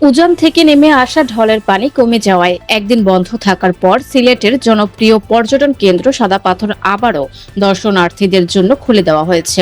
উজান থেকে নেমে আসা ঢলের পানি কমে যাওয়ায় একদিন বন্ধ থাকার পর সিলেটের জনপ্রিয় পর্যটন কেন্দ্র সাদা পাথর আবারও দর্শনার্থীদের জন্য খুলে দেওয়া হয়েছে।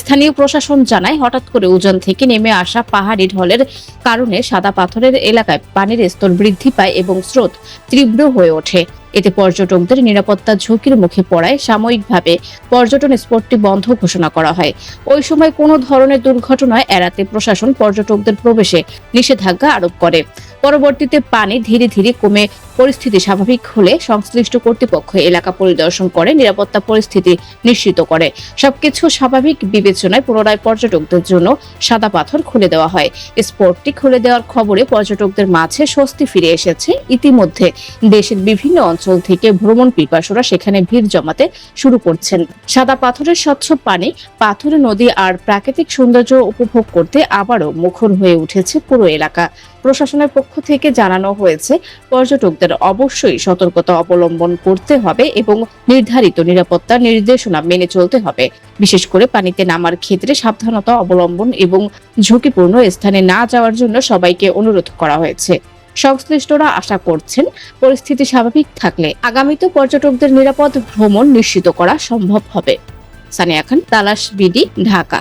স্থানীয় প্রশাসন জানায়, হঠাৎ করে উজান থেকে নেমে আসা পাহাড়ি ঢলের কারণে সাদা পাথরের এলাকায় পানির স্তর বৃদ্ধি পায় এবং স্রোত তীব্র হয়ে ওঠে। এতে পর্যটকদের নিরাপত্তা ঝুঁকির মুখে পড়ায় সাময়িকভাবে পর্যটন স্পটটি বন্ধ ঘোষণা করা হয়। ওই সময় কোনো ধরনের দুর্ঘটনা এড়াতে প্রশাসন পর্যটকদের প্রবেশে নিষেধাজ্ঞা আরোপ করে। পরবর্তীতে পানি ধীরে ধীরে কমে পরিস্থিতি স্বাভাবিক হলে সংশ্লিষ্ট কর্তৃপক্ষ এলাকা পরিদর্শন করে নিরাপত্তা পরিস্থিতি নিশ্চিত করে। সবকিছু স্বাভাবিক বিবেচনায় পুনরায় পর্যটকদের জন্য সাদা পাথর খুলে দেওয়া হয়। স্পটটি খুলে দেওয়ার খবরে পর্যটকদের মাঝে স্বস্তি ফিরে এসেছে। ইতিমধ্যে দেশের বিভিন্ন অঞ্চল থেকে ভ্রমণ পিপাসুরা সেখানে ভিড় জমাতে শুরু করছেন। সাদা পাথরের স্বচ্ছ পানি, পাথুরে নদী আর প্রাকৃতিক সৌন্দর্য উপভোগ করতে আবারও মুখর হয়ে উঠেছে পুরো এলাকা। প্রশাসনের পক্ষ থেকে জানানো হয়েছে, পর্যটকদের অবশ্যই সতর্কতা অবলম্বন করতে হবে এবং নির্ধারিত নিরাপত্তা নির্দেশনা মেনে চলতে হবে। বিশেষ করে পানিতে নামার ক্ষেত্রে সাবধানতা অবলম্বন এবং ঝুঁকিপূর্ণ স্থানে না যাওয়ার জন্য সবাইকে অনুরোধ করা হয়েছে। সংশ্লিষ্টরা আশা করছেন, পরিস্থিতি স্বাভাবিক থাকলে আগামীতে পর্যটকদের নিরাপদ ভ্রমণ নিশ্চিত করা সম্ভব হবে। সানিয়া খান, তালাশ, বিডি, ঢাকা।